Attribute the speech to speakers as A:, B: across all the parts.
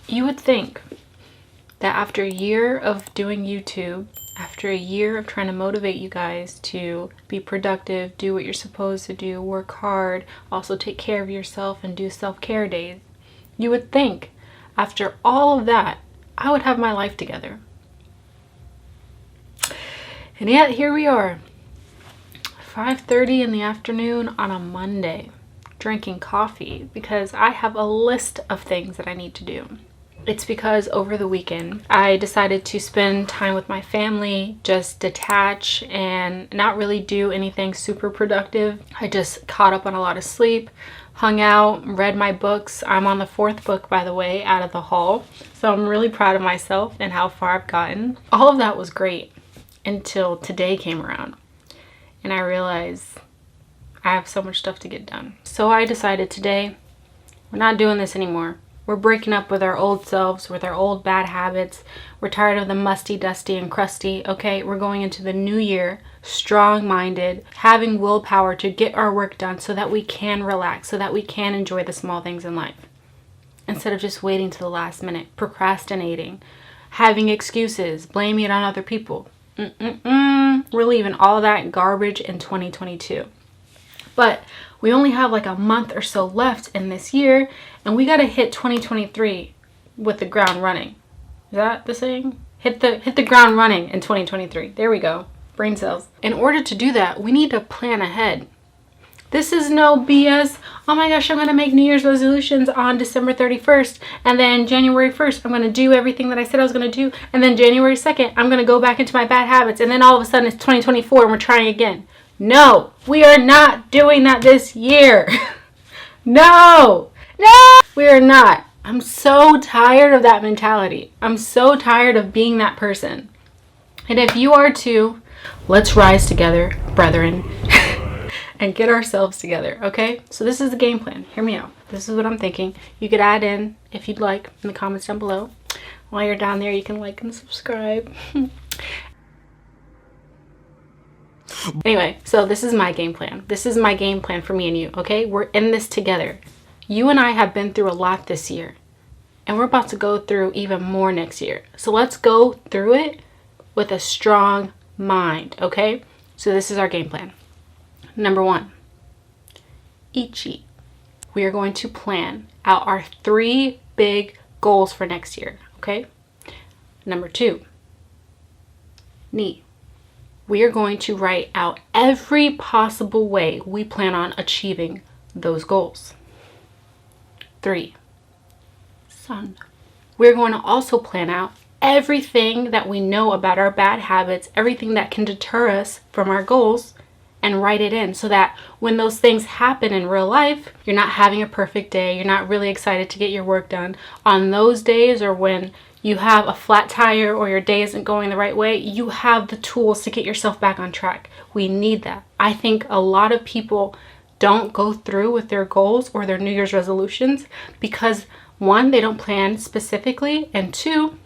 A: You would think that after a year of doing YouTube, after a year of trying to motivate you guys to be productive, do what you're supposed to do, work hard, also take care of yourself and do self-care days, you would think after all of that, I would have my life together. And yet here we are, 5:30 in the afternoon on a Monday, drinking coffee because I have a list of things that I need to do. It's because over the weekend, I decided to spend time with my family, just detach and not really do anything super productive. I just caught up on a lot of sleep, hung out, read my books. I'm on the 4th book, by the way, out of the haul. So I'm really proud of myself and how far I've gotten. All of that was great until today came around. And I realized I have so much stuff to get done. So I decided today, we're not doing this anymore. We're breaking up with our old selves, with our old bad habits. We're tired of the musty, dusty, and crusty. Okay, we're going into the new year strong-minded, having willpower to get our work done so that we can relax, so that we can enjoy the small things in life. Instead of just waiting to the last minute, procrastinating, having excuses, blaming it on other people. We're leaving all of that garbage in 2022. But we only have like a month or so left in this year, and we got to hit 2023 with the ground running. Is that the saying? Hit the ground running in 2023. There we go. Brain cells. In order to do that, we need to plan ahead. This is no BS. Oh my gosh, I'm going to make New Year's resolutions on December 31st. And then January 1st, I'm going to do everything that I said I was going to do. And then January 2nd, I'm going to go back into my bad habits. And then all of a sudden it's 2024 and we're trying again. No, we are not doing that this year. No, we are not. I'm so tired of that mentality. I'm so tired of being that person. And if you are too, let's rise together, brethren, and get ourselves together, okay? So this is the game plan. Hear me out. This is what I'm thinking. You could add in, if you'd like, in the comments down below. While you're down there, you can like and subscribe. Anyway, so this is my game plan. This is my game plan for me and you, okay? We're in this together. You and I have been through a lot this year, and we're about to go through even more next year. So let's go through it with a strong mind, okay? So this is our game plan. Number 1, eat cheat. We are going to plan out our 3 big goals for next year, okay? Number 2, knee. We are going to write out every possible way we plan on achieving those goals. 3, sun. We're going to also plan out everything that we know about our bad habits, everything that can deter us from our goals, and write it in so that when those things happen in real life, you're not having a perfect day, you're not really excited to get your work done. On those days, or when you have a flat tire or your day isn't going the right way, you have the tools to get yourself back on track. We need that. I think a lot of people don't go through with their goals or their New Year's resolutions because 1, they don't plan specifically, and 2,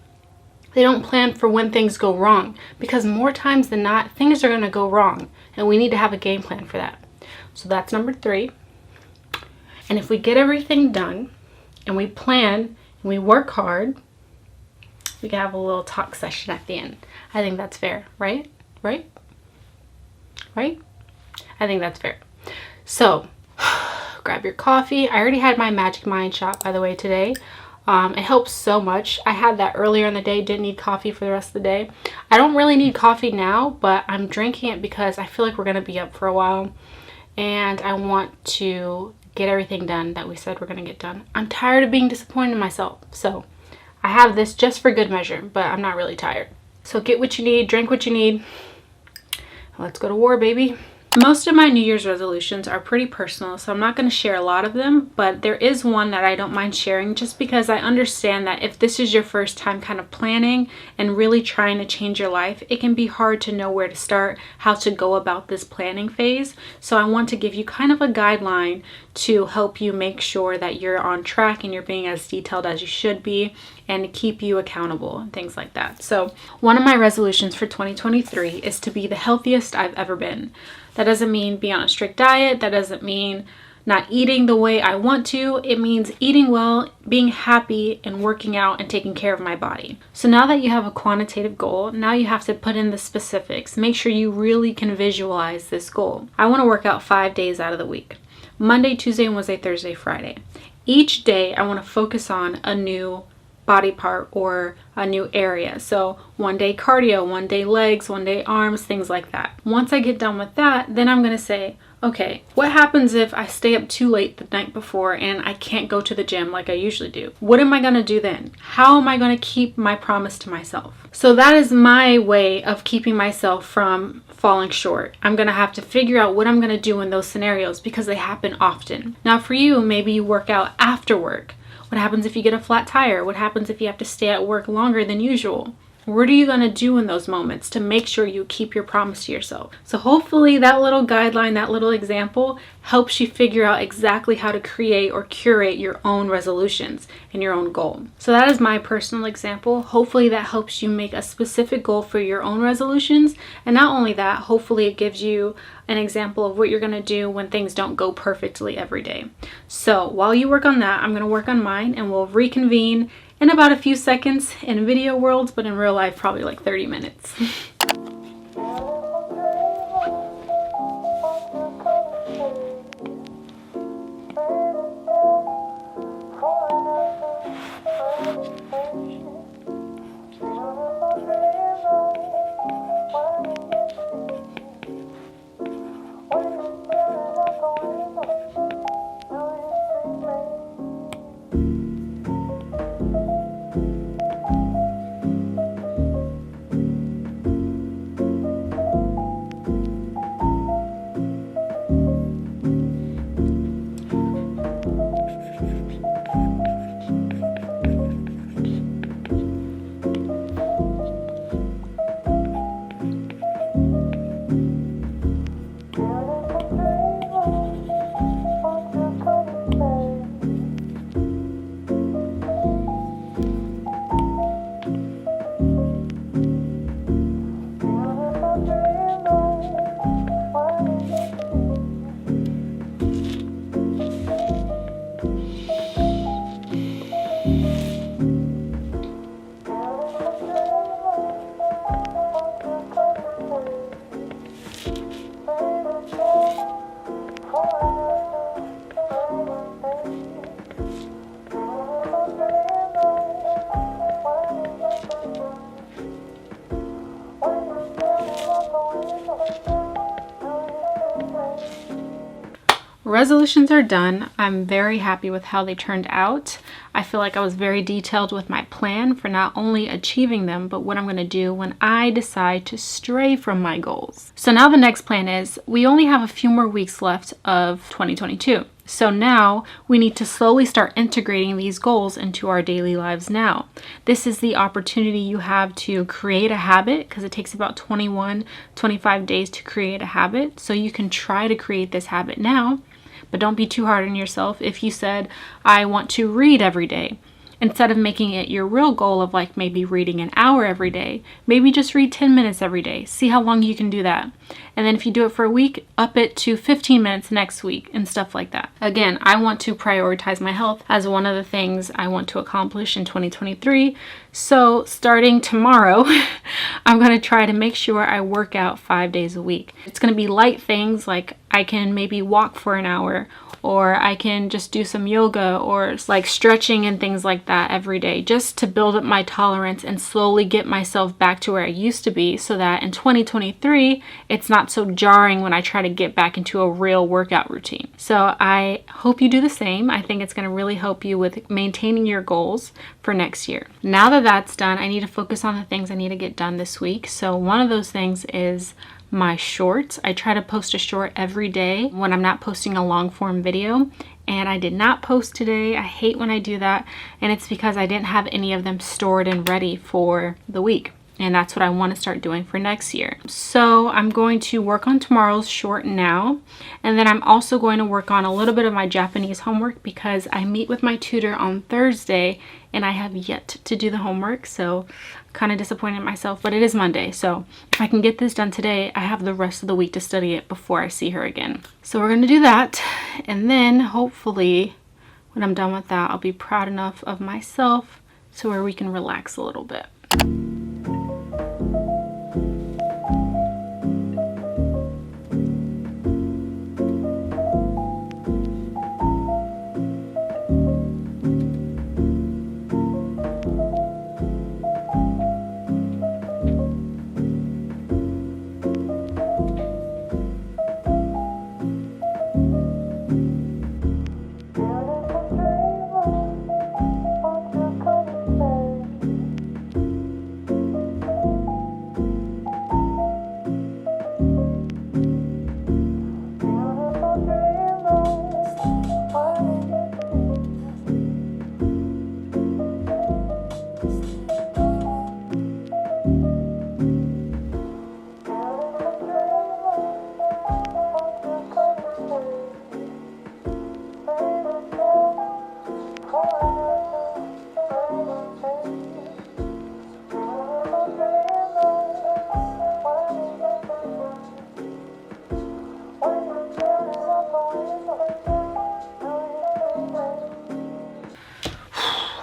A: they don't plan for when things go wrong, because more times than not, things are going to go wrong, and we need to have a game plan for that. So that's number 3. And if we get everything done and we plan and we work hard, we can have a little talk session at the end. I think that's fair, right? Right? I think that's fair. So grab your coffee. I already had my Magic Mind shot, by the way, today. It helps so much. I had that earlier in the day, didn't need coffee for the rest of the day. I don't really need coffee now, but I'm drinking it because I feel like we're going to be up for a while and I want to get everything done that we said we're going to get done. I'm tired of being disappointed in myself, so I have this just for good measure, but I'm not really tired. So get what you need, drink what you need. Let's go to war, baby. Most of my New Year's resolutions are pretty personal, so I'm not going to share a lot of them, but there is one that I don't mind sharing just because I understand that if this is your first time kind of planning and really trying to change your life, it can be hard to know where to start, how to go about this planning phase. So I want to give you kind of a guideline to help you make sure that you're on track and you're being as detailed as you should be, and to keep you accountable and things like that. So one of my resolutions for 2023 is to be the healthiest I've ever been. That doesn't mean be on a strict diet. That doesn't mean not eating the way I want to. It means eating well, being happy, and working out and taking care of my body. So now that you have a quantitative goal, now you have to put in the specifics. Make sure you really can visualize this goal. I want to work out 5 days out of the week. Monday, Tuesday, Wednesday, Thursday, Friday. Each day I want to focus on a new body part or a new area. So one day cardio, one day legs, one day arms, things like that. Once I get done with that, then I'm going to say, okay, what happens if I stay up too late the night before and I can't go to the gym like I usually do? What am I going to do then? How am I going to keep my promise to myself? So that is my way of keeping myself from falling short. I'm going to have to figure out what I'm going to do in those scenarios because they happen often. Now for you, maybe you work out after work. What happens if you get a flat tire? What happens if you have to stay at work longer than usual? What are you going to do in those moments to make sure you keep your promise to yourself? So hopefully that little guideline, that little example helps you figure out exactly how to create or curate your own resolutions and your own goal. So that is my personal example. Hopefully that helps you make a specific goal for your own resolutions. And not only that, hopefully it gives you an example of what you're going to do when things don't go perfectly every day. So while you work on that, I'm going to work on mine and we'll reconvene in about a few seconds in video worlds, but in real life, probably like 30 minutes. Resolutions are done. I'm very happy with how they turned out. I feel like I was very detailed with my plan for not only achieving them, but what I'm going to do when I decide to stray from my goals. So now the next plan is we only have a few more weeks left of 2022. So now we need to slowly start integrating these goals into our daily lives now. This is the opportunity you have to create a habit because it takes about 25 days to create a habit. So you can try to create this habit now, but don't be too hard on yourself. If you said, I want to read every day, instead of making it your real goal of like maybe reading an hour every day, maybe just read 10 minutes every day. See how long you can do that. And then if you do it for a week, up it to 15 minutes next week and stuff like that. Again, I want to prioritize my health as one of the things I want to accomplish in 2023. So starting tomorrow, I'm going to try to make sure I work out 5 days a week. It's going to be light things like I can maybe walk for an hour, or I can just do some yoga or like stretching and things like that every day, just to build up my tolerance and slowly get myself back to where I used to be, so that in 2023 it's not so jarring when I try to get back into a real workout routine. So I hope you do the same. I think it's going to really help you with maintaining your goals for next year. Now that that's done, I need to focus on the things I need to get done this week. So one of those things is my shorts. I try to post a short every day when I'm not posting a long form video, and I did not post today. I hate when I do that, and it's because I didn't have any of them stored and ready for the week. And that's what I want to start doing for next year. So I'm going to work on tomorrow's short now. And then I'm also going to work on a little bit of my Japanese homework because I meet with my tutor on Thursday and I have yet to do the homework. So I'm kind of disappointed in myself, but it is Monday. So if I can get this done today, I have the rest of the week to study it before I see her again. So we're going to do that. And then hopefully when I'm done with that, I'll be proud enough of myself to where we can relax a little bit.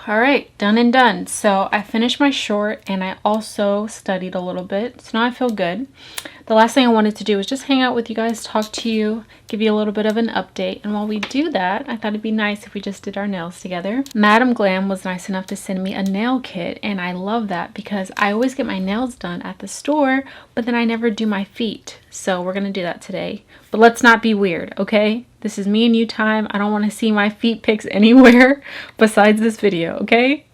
A: All right, done and done. So I finished my short and I also studied a little bit. So now I feel good. The last thing I wanted to do was just hang out with you guys, talk to you, give you a little bit of an update. And while we do that, I thought it'd be nice if we just did our nails together. Madam Glam was nice enough to send me a nail kit, and I love that because I always get my nails done at the store, but then I never do my feet. So we're gonna do that today. But let's not be weird, okay? This is me and you time. I don't want to see my feet pics anywhere besides this video, okay?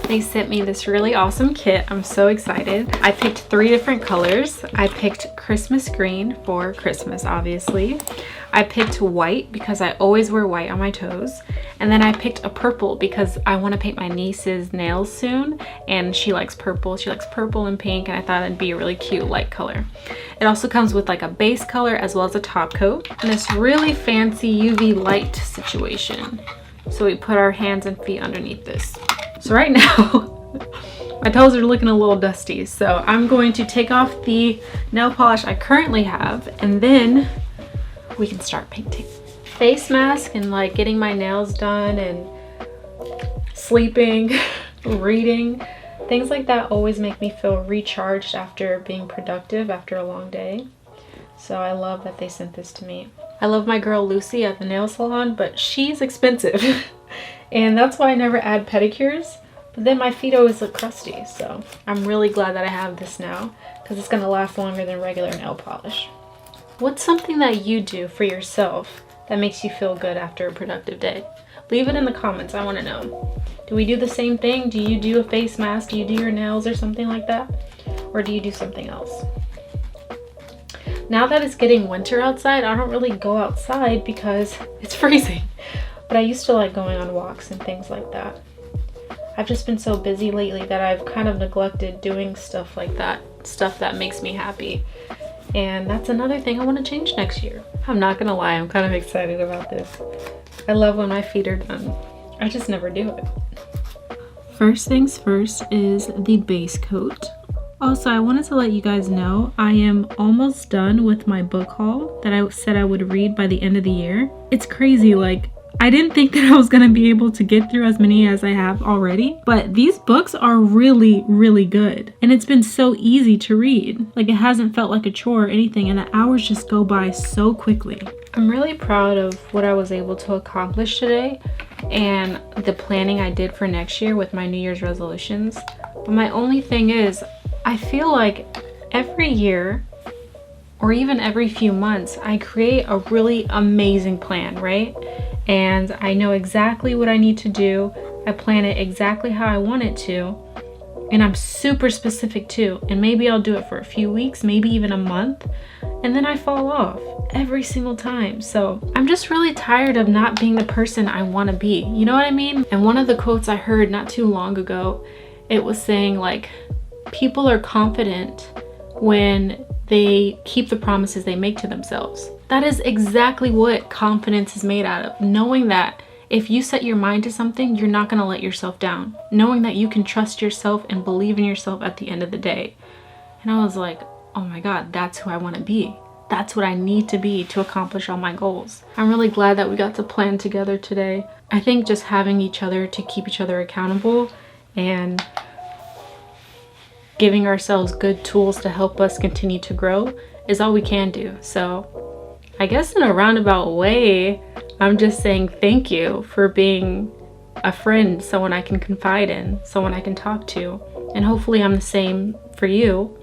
A: They sent me this really awesome kit. I'm so excited. I picked 3 different colors. I picked Christmas green for Christmas, obviously. I picked white because I always wear white on my toes. And then I picked a purple because I want to paint my niece's nails soon. And she likes purple. She likes purple and pink, and I thought it'd be a really cute light color. It also comes with like a base color as well as a top coat. And this really fancy UV light situation. So we put our hands and feet underneath this. So right now, my toes are looking a little dusty. So I'm going to take off the nail polish I currently have, and then we can start painting. Face mask and like getting my nails done and sleeping, reading, things like that always make me feel recharged after being productive after a long day. So I love that they sent this to me. I love my girl Lucy at the nail salon, but she's expensive. And that's why I never add pedicures. But then my feet always look crusty. So I'm really glad that I have this now because it's going to last longer than regular nail polish. What's something that you do for yourself that makes you feel good after a productive day? Leave it in the comments. I want to know. Do we do the same thing? Do you do a face mask? Do you do your nails or something like that? Or do you do something else? Now that it's getting winter outside, I don't really go outside because it's freezing. But I used to like going on walks and things like that. I've just been so busy lately that I've kind of neglected doing stuff like that. Stuff that makes me happy. And that's another thing I want to change next year. I'm not gonna lie, I'm kind of excited about this. I love when my feet are done. I just never do it. First things first is the base coat. Also, I wanted to let you guys know I am almost done with my book haul that I said I would read by the end of the year. It's crazy, like I didn't think that I was gonna be able to get through as many as I have already, but these books are really, really good. And it's been so easy to read. Like it hasn't felt like a chore or anything, and the hours just go by so quickly. I'm really proud of what I was able to accomplish today and the planning I did for next year with my New Year's resolutions. But my only thing is, I feel like every year or even every few months, I create a really amazing plan, right? And I know exactly what I need to do. I plan it exactly how I want it to. And I'm super specific too. And maybe I'll do it for a few weeks, maybe even a month. And then I fall off every single time. So I'm just really tired of not being the person I want to be. You know what I mean? And one of the quotes I heard not too long ago, it was saying like, People are confident when they keep the promises they make to themselves. That is exactly what confidence is made out of. Knowing that if you set your mind to something, you're not going to let yourself down. Knowing that you can trust yourself and believe in yourself at the end of the day. And I was like, oh my God, that's who I want to be. That's what I need to be to accomplish all my goals. I'm really glad that we got to plan together today. I think just having each other to keep each other accountable and giving ourselves good tools to help us continue to grow is all we can do. So I guess in a roundabout way, I'm just saying thank you for being a friend, someone I can confide in, someone I can talk to. And hopefully I'm the same for you.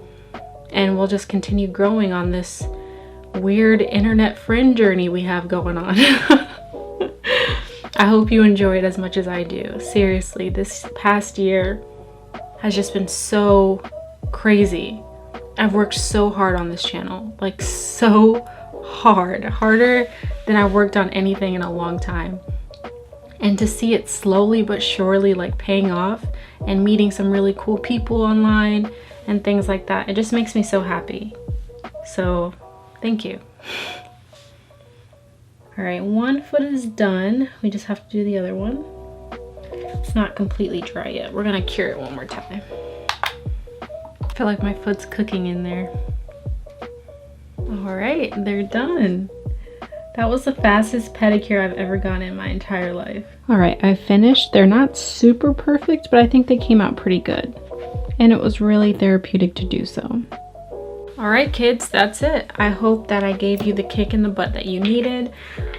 A: And we'll just continue growing on this weird internet friend journey we have going on. I hope you enjoy it as much as I do. Seriously, this past year has just been so crazy. I've worked so hard on this channel, like so hard, harder than I've worked on anything in a long time. And to see it slowly but surely like paying off and meeting some really cool people online and things like that, it just makes me so happy. So thank you. All right, one foot is done. We just have to do the other one. It's not completely dry yet. We're gonna cure it one more time. I feel like my foot's cooking in there. All right, they're done. That was the fastest pedicure I've ever gotten in my entire life. All right, I finished. They're not super perfect, but I think they came out pretty good. And it was really therapeutic to do so. All right, kids, that's it. I hope that I gave you the kick in the butt that you needed.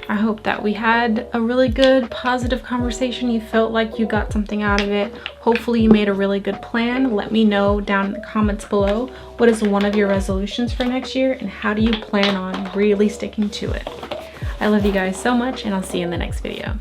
A: I hope that we had a really good, positive conversation. You felt like you got something out of it. Hopefully you made a really good plan. Let me know down in the comments below. What is one of your resolutions for next year and how do you plan on really sticking to it? I love you guys so much and I'll see you in the next video.